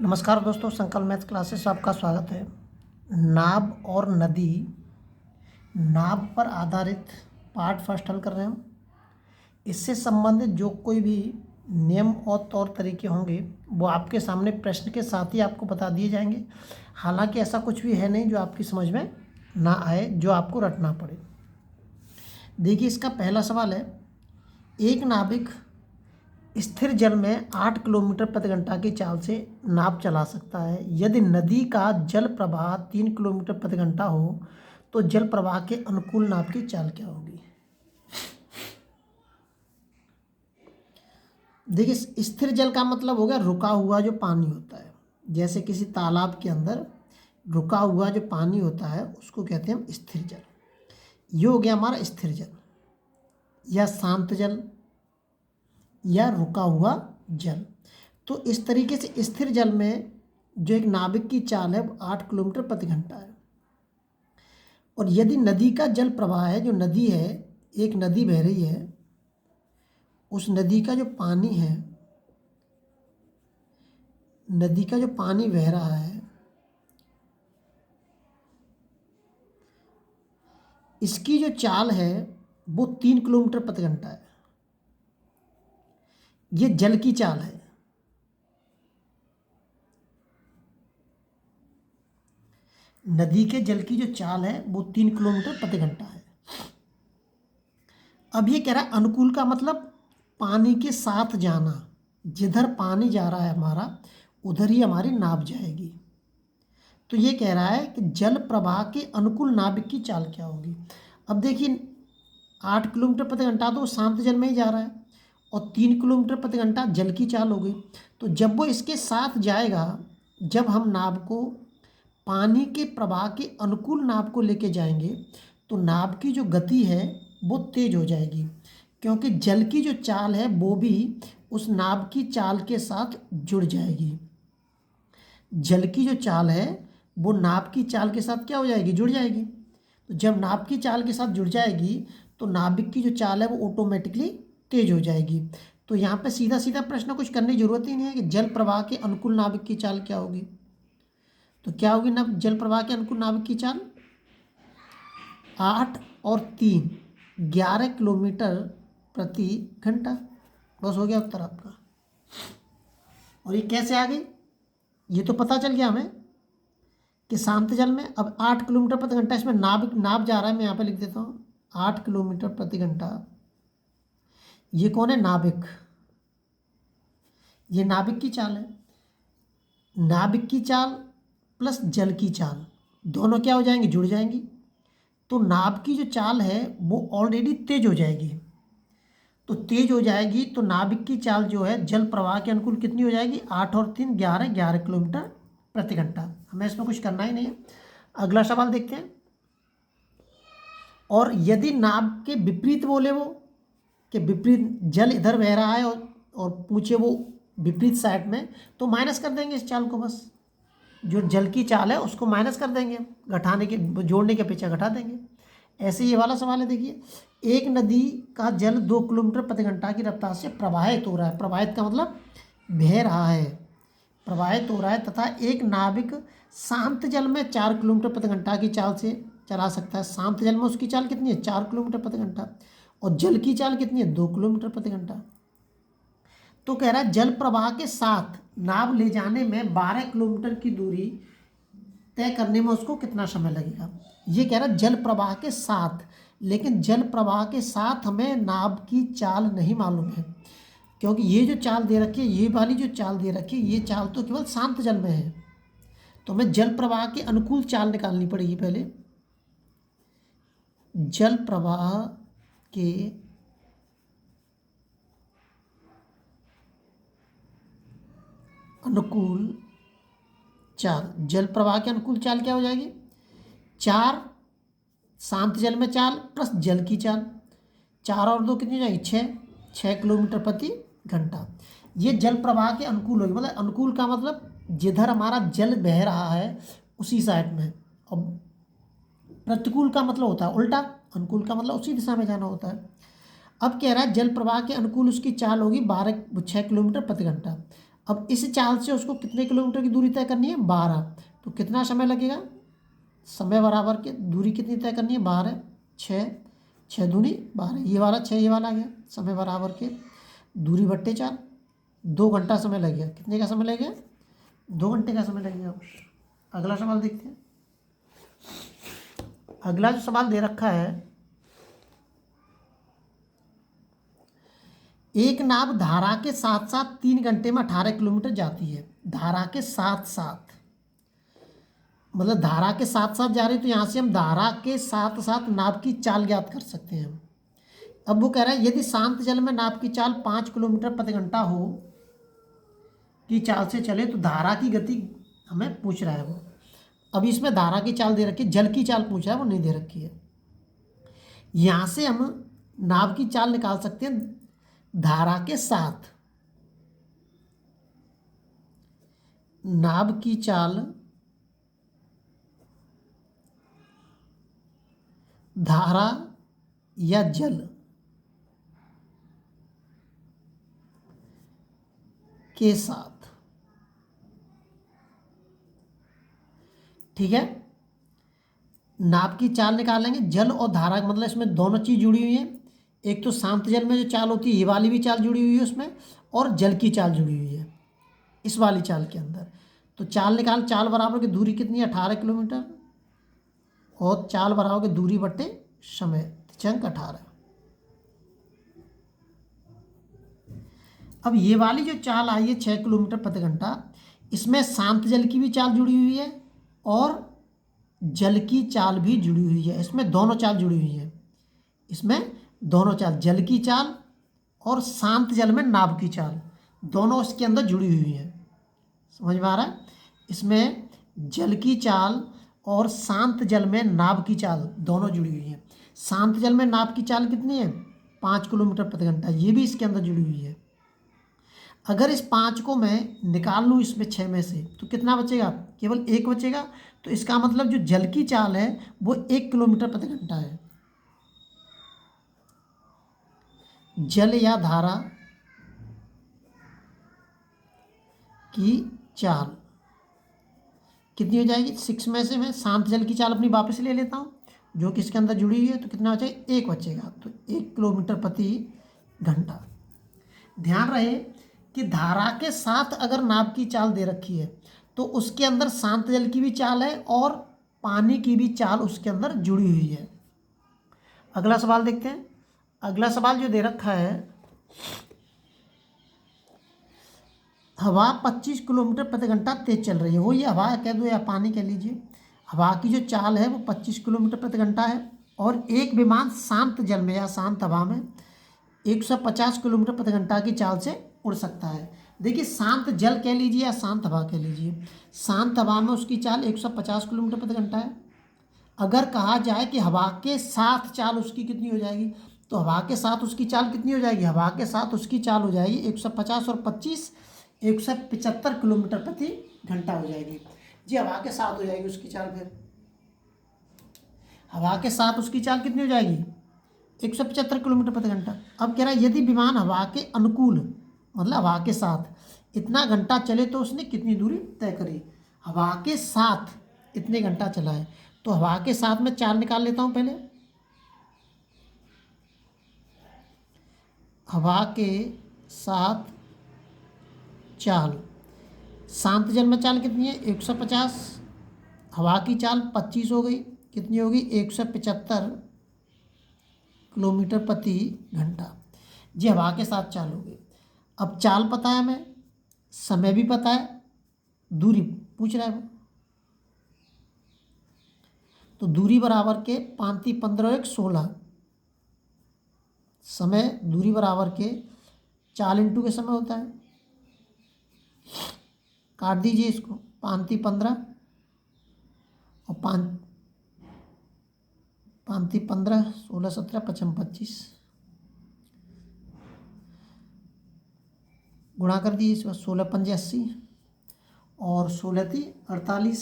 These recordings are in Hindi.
नमस्कार दोस्तों, संकल्प मैथ क्लासेस आपका स्वागत है। नाब और नदी, नाब पर आधारित पार्ट फर्स्ट हल कर रहे हैं हम। इससे संबंधित जो कोई भी नियम और तौर तरीके होंगे वो आपके सामने प्रश्न के साथ ही आपको बता दिए जाएंगे। हालांकि ऐसा कुछ भी है नहीं जो आपकी समझ में ना आए, जो आपको रटना पड़े। देखिए, इसका पहला सवाल है, एक नाविक स्थिर जल में 8 किलोमीटर प्रति घंटा की चाल से नाव चला सकता है। यदि नदी का जल प्रवाह 3 किलोमीटर प्रति घंटा हो तो जल प्रवाह के अनुकूल नाव की चाल क्या होगी। देखिए, स्थिर जल का मतलब हो गया रुका हुआ जो पानी होता है। जैसे किसी तालाब के अंदर रुका हुआ जो पानी होता है उसको कहते हैं हम स्थिर जल। ये हो गया हमारा स्थिर जल या शांत जल या रुका हुआ जल। तो इस तरीके से स्थिर जल में जो एक नाविक की चाल है वो 8 किलोमीटर प्रति घंटा है। और यदि नदी का जल प्रवाह है, जो नदी है, एक नदी बह रही है, उस नदी का जो पानी है, नदी का जो पानी बह रहा है, इसकी जो चाल है वो 3 किलोमीटर प्रति घंटा है। ये जल की चाल है। नदी के जल की जो चाल है वो 3 किलोमीटर प्रति घंटा है। अब ये कह रहा है अनुकूल का मतलब पानी के साथ जाना। जिधर पानी जा रहा है हमारा, उधर ही हमारी नाव जाएगी। तो ये कह रहा है कि जल प्रवाह के अनुकूल नाविक की चाल क्या होगी। अब देखिए, 8 किलोमीटर प्रति घंटा तो शांत जल में ही जा रहा है और 3 किलोमीटर प्रति घंटा जल की चाल हो गई। तो जब वो इसके साथ जाएगा, जब हम नाव को पानी के प्रवाह के अनुकूल नाव को लेके जाएंगे तो नाव की जो गति है वो तेज हो जाएगी, क्योंकि जल की जो चाल है वो भी उस नाव की चाल के साथ जुड़ जाएगी। जल की जो चाल है वो नाव की चाल के साथ क्या हो जाएगी, जुड़ जाएगी। तो जब नाव की चाल के साथ जुड़ जाएगी तो नाविक की जो चाल है वो ऑटोमेटिकली तेज हो जाएगी। तो यहाँ पे सीधा सीधा प्रश्न कुछ करने की जरूरत ही नहीं है कि जल प्रवाह के अनुकूल नाविक की चाल क्या होगी। तो क्या होगी ना, जल प्रवाह के अनुकूल नाविक की चाल 8 और 3 11 किलोमीटर प्रति घंटा। बस हो गया उत्तर आपका। और ये कैसे आ गई, ये तो पता चल गया हमें कि शांत जल में अब 8 किलोमीटर प्रति घंटा, इसमें नाव जा रहा है। मैं यहाँ पे लिख देता हूँ 8 किलोमीटर प्रति घंटा। ये कौन है, नाविक। ये नाविक की चाल है। नाविक की चाल प्लस जल की चाल दोनों क्या हो जाएंगी, जुड़ जाएंगी। तो नाव की जो चाल है वो ऑलरेडी तेज हो जाएगी। तो तेज हो जाएगी तो नाविक की चाल जो है जल प्रवाह के अनुकूल कितनी हो जाएगी, 8 और 3 11 किलोमीटर प्रति घंटा। हमें इसमें कुछ करना ही नहीं है। अगला सवाल देखते हैं। और यदि नाव के विपरीत बोले वो, कि विपरीत जल इधर बह रहा है और पूछे वो विपरीत साइड में, तो माइनस कर देंगे इस चाल को। बस जो जल की चाल है उसको माइनस कर देंगे, घटाने के जोड़ने के पीछे घटा देंगे। ऐसे ये वाला सवाल है। देखिए, एक नदी का जल 2 किलोमीटर प्रति घंटा की रफ्तार से प्रवाहित हो रहा है। प्रवाहित का मतलब बह रहा है, प्रवाहित हो रहा है, तथा एक नाविक शांत जल में 4 किलोमीटर प्रति घंटा की चाल से चला सकता है। शांत जल में उसकी चाल कितनी है, 4 किलोमीटर प्रति घंटा। और जल की चाल कितनी है, 2 किलोमीटर प्रति घंटा। तो कह रहा है जल प्रवाह के साथ नाव ले जाने में 12 किलोमीटर की दूरी तय करने में उसको कितना समय लगेगा। ये कह रहा है जल प्रवाह के साथ, लेकिन जल प्रवाह के साथ हमें नाव की चाल नहीं मालूम है, क्योंकि ये जो चाल दे रखी है, ये वाली जो चाल दे रखी है, ये चाल तो केवल शांत जल में है। तो हमें जल प्रवाह के अनुकूल चाल निकालनी पड़ेगी पहले। जल प्रवाह के अनुकूल चाल, जल प्रवाह के अनुकूल चाल क्या हो जाएगी, 4 शांत जल में चाल प्लस जल की चाल, 4 और 2 कितनी हो जाएगी, 6 किलोमीटर प्रति घंटा। ये जल प्रवाह के अनुकूल होगी। मतलब अनुकूल का मतलब जिधर हमारा जल बह रहा है उसी साइड में। और प्रतिकूल का मतलब होता है उल्टा, अनुकूल का मतलब उसी दिशा में जाना होता है। अब कह रहा है जल प्रवाह के अनुकूल उसकी चाल होगी 6 किलोमीटर प्रति घंटा। अब इस चाल से उसको कितने किलोमीटर की दूरी तय करनी है? 12। तो कितना समय लगेगा? समय बराबर के दूरी कितनी तय करनी है? 12, 6, 6 दूनी 12, ये वाला 6, ये वाला आ गया। समय बराबर के दूरी बट्टे 4, 2 घंटा समय लगेगा। कितने का समय लगेगा? 2 घंटे का समय लगेगा। अगला सवाल देखते हैं। अगला जो सवाल दे रखा है, एक नाव धारा के साथ साथ 3 घंटे में 18 किलोमीटर जाती है। धारा के साथ साथ मतलब धारा के साथ साथ जा रही, तो यहाँ से हम धारा के साथ साथ नाव की चाल ज्ञात कर सकते हैं। अब वो कह रहा है यदि शांत जल में नाव की चाल 5 किलोमीटर प्रति घंटा हो की चाल से चले तो धारा की गति हमें पूछ रहा है वो। अब इसमें धारा की चाल दे रखी है, जल की चाल पूछ रहा है, वो नहीं दे रखी है। यहाँ से हम नाव की चाल निकाल सकते हैं धारा के साथ। नाव की चाल धारा या जल के साथ, ठीक है। नाव की चाल निकालेंगे, जल और धारा मतलब इसमें दोनों चीज जुड़ी हुई है। एक तो शांत जल में जो चाल होती है ये वाली भी चाल जुड़ी हुई है उसमें, और जल की चाल जुड़ी हुई है इस वाली चाल के अंदर। तो चाल निकाल, चाल बराबर की दूरी कितनी है? 18 किलोमीटर, और चाल बराबर की दूरी बट्टे समय, चंक 18। अब ये वाली जो चाल आई है 6 किलोमीटर प्रति घंटा, इसमें शांत जल की भी चाल जुड़ी हुई है और जल की चाल भी जुड़ी हुई है। इसमें दोनों चाल जुड़ी हुई है। इसमें दोनों चाल, जल की चाल और शांत जल में नाव की चाल, दोनों इसके अंदर जुड़ी हुई है। समझ में आ रहा है? इसमें जल की चाल और शांत जल में नाव की चाल दोनों जुड़ी हुई है। शांत जल में नाव की चाल कितनी है? 5 किलोमीटर प्रति घंटा, ये भी इसके अंदर जुड़ी हुई है। अगर इस 5 को मैं निकाल लूँ इसमें 6 में से, तो कितना बचेगा? केवल 1 बचेगा। तो इसका मतलब जो जल की चाल है वो 1 किलोमीटर प्रति घंटा है। जल या धारा की चाल कितनी हो जाएगी? 6 में से मैं शांत जल की चाल अपनी वापस ले लेता हूँ जो कि इसके अंदर जुड़ी हुई है, तो कितना बचेगा? 1 बचेगा। तो 1 किलोमीटर प्रति घंटा। ध्यान रहे कि धारा के साथ अगर नाव की चाल दे रखी है तो उसके अंदर शांत जल की भी चाल है और पानी की भी चाल उसके अंदर जुड़ी हुई है। अगला सवाल देखते हैं। अगला सवाल जो दे रखा है, हवा 25 किलोमीटर प्रति घंटा तेज चल रही है। वो ये हवा कह दो या पानी कह लीजिए, हवा की जो चाल है वो 25 किलोमीटर प्रति घंटा है और एक विमान शांत जल में या शांत हवा में 150 किलोमीटर प्रति घंटा की चाल से उड़ सकता है। देखिए शांत जल कह लीजिए या शांत हवा कह लीजिए, शांत हवा में उसकी चाल 150 किलोमीटर प्रति घंटा है। अगर कहा जाए कि हवा के साथ चाल उसकी कितनी हो जाएगी, तो हवा के साथ उसकी चाल कितनी हो जाएगी? हवा के साथ उसकी चाल हो जाएगी 150 और 25 175 किलोमीटर प्रति घंटा हो जाएगी जी। हवा के साथ हो जाएगी उसकी चाल। फिर हवा के साथ उसकी चाल कितनी हो जाएगी? 175 किलोमीटर प्रति घंटा। अब कह रहा है यदि विमान हवा के अनुकूल मतलब हवा के साथ इतना घंटा चले तो उसने कितनी दूरी तय करी? हवा के साथ इतने घंटा चला है, तो हवा के साथ में चाल निकाल लेता हूँ पहले। हवा के साथ चाल, शांत जल में चाल कितनी है? 150, हवा की चाल 25 हो गई, कितनी होगी? 175 किलोमीटर प्रति घंटा जी। हवा के साथ चाल हो गई। अब चाल पता है हमें, समय भी पता है, दूरी पूछ रहा है वो, तो दूरी बराबर के 5 15 और 1 16, समय दूरी बराबर के चाल इंटू के समय होता है। काट दीजिए इसको, 5 15 और 5 15 16 17 55 25 गुणा कर दीजिए इसमें, 16 पंजे 80 और 16 थी 48,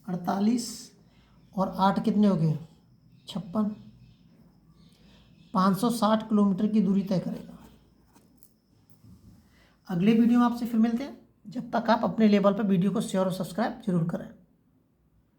48 और 8 कितने हो गए? 56। 560 किलोमीटर की दूरी तय करेगा। अगले वीडियो में आपसे फिर मिलते हैं। जब तक आप अपने लेवल पर वीडियो को शेयर और सब्सक्राइब जरूर करें।